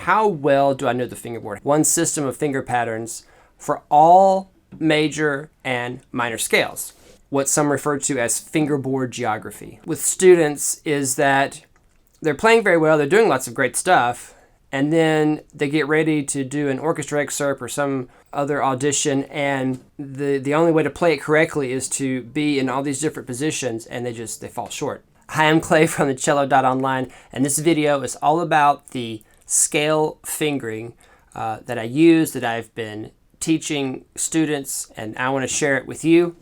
how well do I know the fingerboard? One system of finger patterns for all major and minor scales, what some refer to as fingerboard geography. With students is that they're playing very well, they're doing lots of great stuff, and then they get ready to do an orchestra excerpt or some other audition, and the only way to play it correctly is to be in all these different positions, and they fall short. Hi, I'm Clay from the Cello.online, and this video is all about the scale fingering that I use, that I've been teaching students, and I want to share it with you.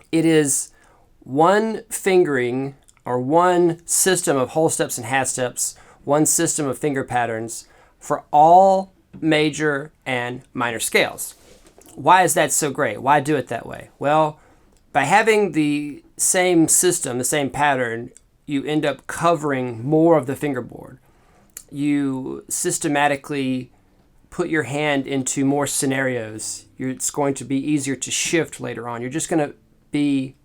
It is one fingering, or one system of whole steps and half steps, one system of finger patterns for all major and minor scales. Why is that so great? Why do it that way? Well, by having the same system, the same pattern, you end up covering more of the fingerboard. You systematically put your hand into more scenarios. It's going to be easier to shift later on. You're just going to be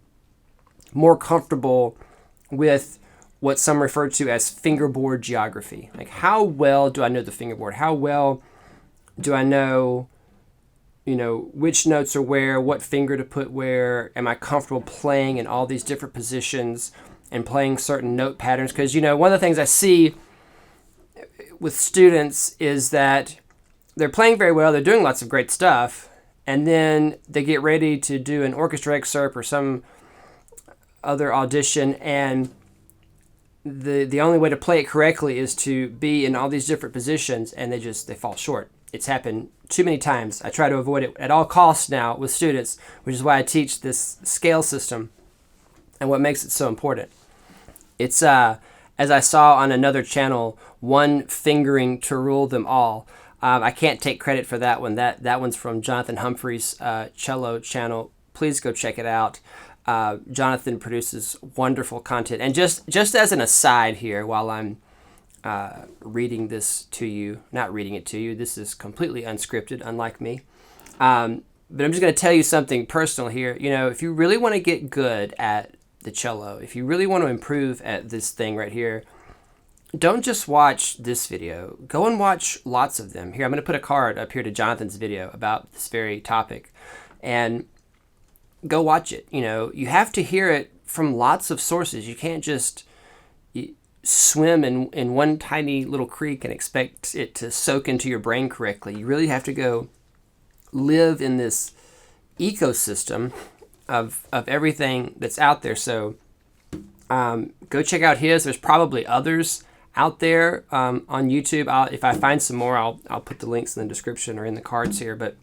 more comfortable with what some refer to as fingerboard geography. Like, how well do I know the fingerboard? How well do I know, which notes are where, what finger to put where? Am I comfortable playing in all these different positions and playing certain note patterns? Because, one of the things I see with students is that they're playing very well, they're doing lots of great stuff, and then they get ready to do an orchestra excerpt or some other audition, and the only way to play it correctly is to be in all these different positions, and they fall short. It's happened too many times. I try to avoid it at all costs now with students, which is why I teach this scale system and what makes it so important. It's, as I saw on another channel, one fingering to rule them all. I can't take credit for that one. That one's from Jonathan Humphrey's cello channel. Please go check it out. Jonathan produces wonderful content. And just as an aside here, while I'm reading this to you, not reading it to you, this is completely unscripted, unlike me. But I'm just going to tell you something personal here. If you really want to get good at the cello, if you really want to improve at this thing right here, don't just watch this video. Go and watch lots of them. Here, I'm going to put a card up here to Jonathan's video about this very topic. And go watch it. You have to hear it from lots of sources. You can't just swim in one tiny little creek and expect it to soak into your brain correctly. You really have to go live in this ecosystem of everything that's out there. So go check out his. There's probably others out there on YouTube. If I find some more, I'll put the links in the description or in the cards here. But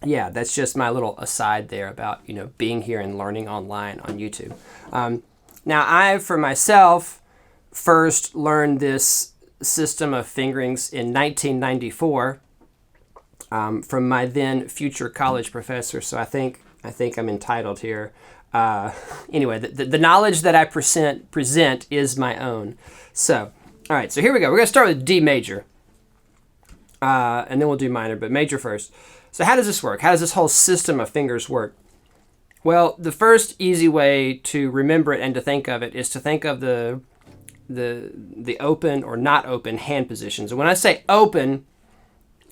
yeah, that's just my little aside there about, being here and learning online on YouTube. Now, I, for myself, first learned this system of fingerings in 1994 from my then future college professor. So I think I'm entitled here. Anyway, the knowledge that I present is my own. So, all right, so here we go. We're going to start with D major, and then we'll do minor, but major first. So how does this work? How does this whole system of fingers work? Well, the first easy way to remember it and to think of it is to think of the open or not open hand positions. And when I say open,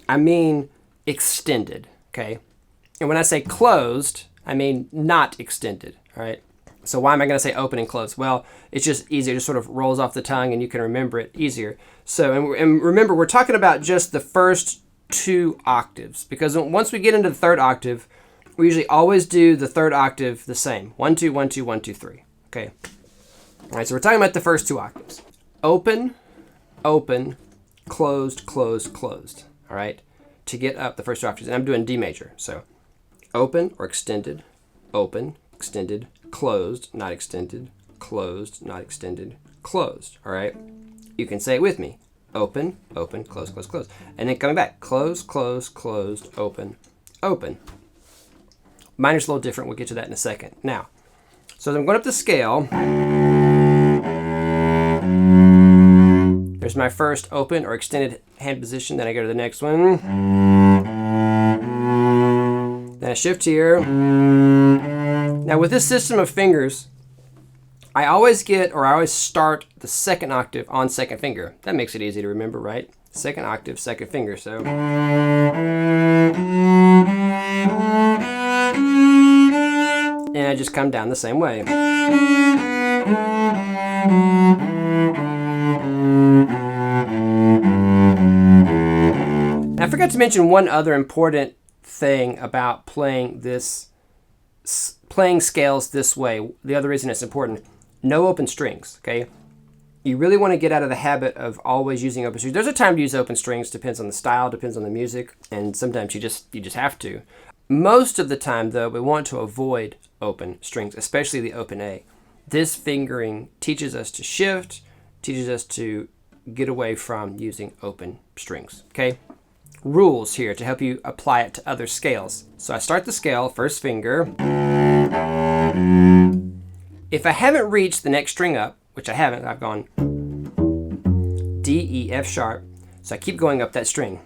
I mean extended, okay? And when I say closed, I mean not extended, all right? So why am I going to say open and closed? Well, it's just easier. It just sort of rolls off the tongue and you can remember it easier. So, and remember, we're talking about just the first 2 octaves, because once we get into the 3rd octave, we usually always do the 3rd octave the same. 1, 2, 1, 2, 1, 2, 3. Okay. All right, so we're talking about the first 2 octaves. Open, open, closed, closed, closed. All right, to get up the first 2 octaves. And I'm doing D major. So open or extended, open, extended, closed, not extended, closed, not extended, closed. All right, you can say it with me. Open, open, close, close, close. And then coming back, close, close, closed, open, open. Minor's a little different. We'll get to that in a second. Now, so as I'm going up the scale, there's my first open or extended hand position. Then I go to the next one. Then I shift here. Now with this system of fingers, I always start the 2nd octave on 2nd finger. That makes it easy to remember, right? second octave, second finger. So and I just come down the same way. I forgot to mention one other important thing about playing scales this way. The other reason it's important, no open strings, okay? You really want to get out of the habit of always using open strings. There's a time to use open strings, depends on the style, depends on the music, and sometimes you just have to. Most of the time, though, we want to avoid open strings, especially the open A. This fingering teaches us to shift, teaches us to get away from using open strings, okay? Rules here to help you apply it to other scales. So I start the scale, first finger. If I haven't reached the next string up, which I haven't, I've gone D, E, F sharp, so I keep going up that string.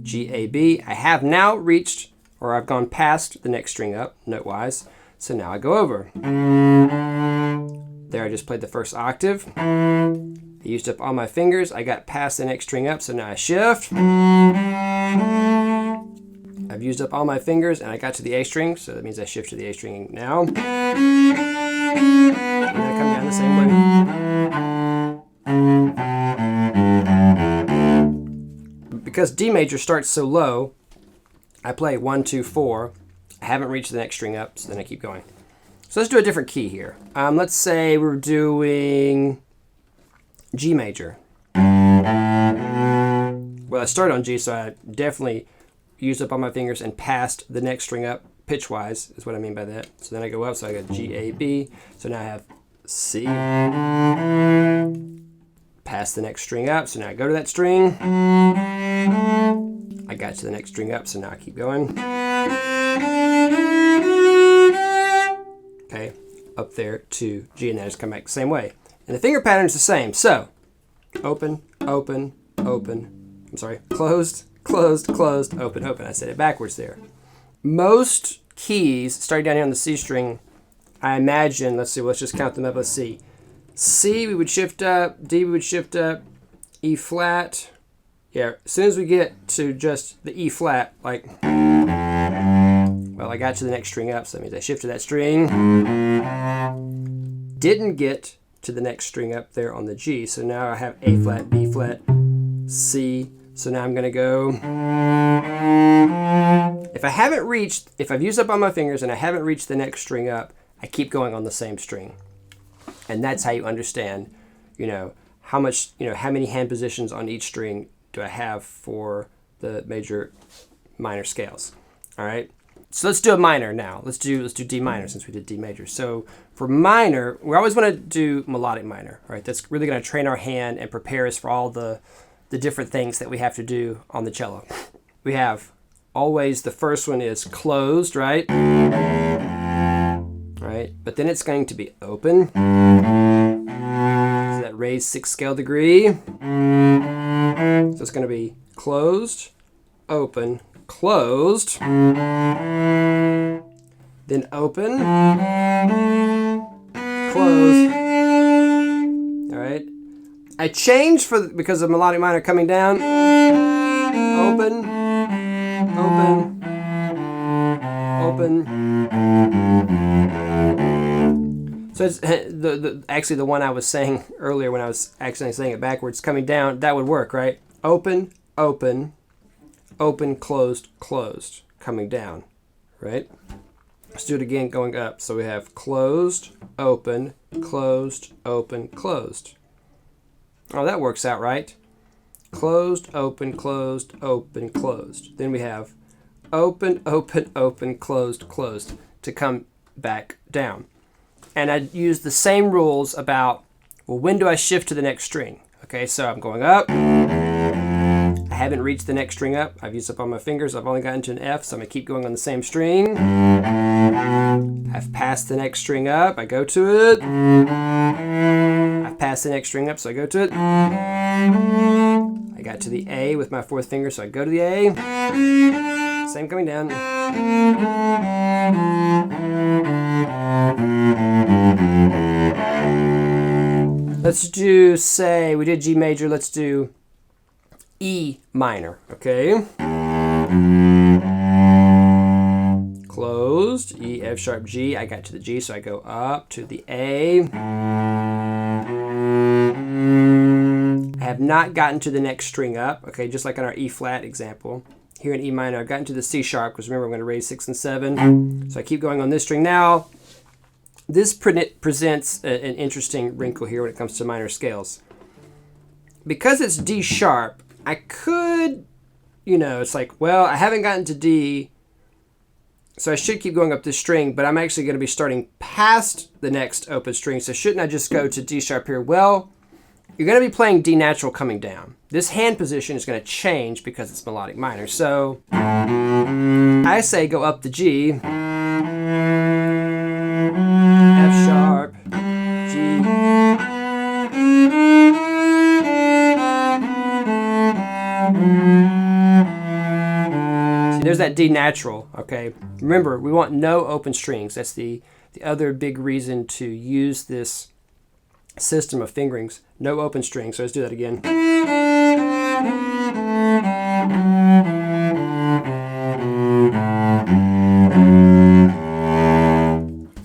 G, A, B. I have now reached, or I've gone past the next string up, note-wise, so now I go over. There I just played the first octave. I used up all my fingers. I got past the next string up, so now I shift. I've used up all my fingers, and I got to the A string, so that means I shift to the A string now. And I come down the same way. Because D major starts so low, I play 1, 2, 4. I haven't reached the next string up, so then I keep going. So let's do a different key here. Let's say we're doing G major. Well, I started on G, so I definitely used up all my fingers and passed the next string up pitch-wise, is what I mean by that. So then I go up, so I got G, A, B. So now I have C. Pass the next string up, so now I go to that string. I got to the next string up, so now I keep going. Okay, up there to G, and then I just come back the same way. And the finger pattern is the same. So, open, open, open. I'm sorry, closed, closed, closed, open, open. I said it backwards there. Most keys, starting down here on the C string, I imagine, let's see, let's just count them up. Let's see. C, we would shift up. D, we would shift up. E flat. Yeah, as soon as we get to just the E flat, like, well, I got to the next string up, so that means I shifted that string. Didn't get to the next string up there on the G, so now I have A flat, B flat, C. So now I'm going to go. If I've used up all my fingers and I haven't reached the next string up, I keep going on the same string. And that's how you understand, how many hand positions on each string do I have for the major minor scales. All right. So let's do a minor now. Let's do D minor since we did D major. So for minor, we always want to do melodic minor, right? That's really going to train our hand and prepare us for all the different things that we have to do on the cello. We have always, the first one is closed, right? Right, but then it's going to be open. So that raised 6th scale degree. So it's going to be closed, open, closed, then open, close. All right. I changed because of melodic minor coming down. Open, open, open. So it's actually the one I was saying earlier when I was accidentally saying it backwards, coming down, that would work, right? Open, open, open, closed, closed, coming down, right? Let's do it again going up. So we have closed, open, closed, open, closed. Oh, that works out right. Closed, open, closed, open, closed. Then we have open, open, open, closed, closed to come back down. And I use the same rules about, well, when do I shift to the next string? Okay, so I'm going up. I haven't reached the next string up. I've used up all my fingers. I've only gotten to an F, so I'm going to keep going on the same string. I've passed the next string up. I go to it. I've passed the next string up, so I go to it. I got to the A with my 4th finger, so I go to the A. Same coming down. Let's do, say, we did G major, let's do E minor, okay? Closed, E, F sharp, G. I got to the G, so I go up to the A. I have not gotten to the next string up, okay, just like on our E flat example. Here in E minor, I've gotten to the C sharp, because remember I'm going to raise 6 and 7. So I keep going on this string. Now, this presents an interesting wrinkle here when it comes to minor scales. Because it's D sharp, I could, it's like, well, I haven't gotten to D, so I should keep going up this string, but I'm actually going to be starting past the next open string, so shouldn't I just go to D sharp here? Well, you're going to be playing D natural coming down. This hand position is going to change because it's melodic minor. So I say go up the G, F sharp, G. See, there's that D natural, okay? Remember, we want no open strings. That's the other big reason to use this system of fingerings. No open strings. So let's do that again.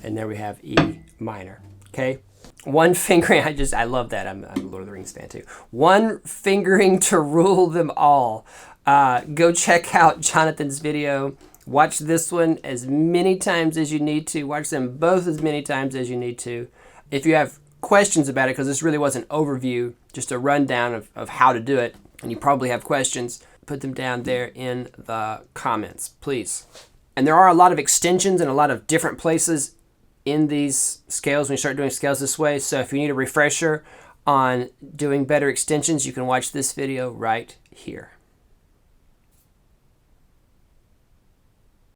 And there we have E minor. Okay. One fingering, I love that. I'm a Lord of the Rings fan too. One fingering to rule them all. Go check out Jonathan's video. Watch this one as many times as you need to. Watch them both as many times as you need to. If you have questions about it, because this really was an overview, just a rundown of how to do it, and you probably have questions, put them down there in the comments, please. And there are a lot of extensions in a lot of different places in these scales when you start doing scales this way. So if you need a refresher on doing better extensions, you can watch this video right here.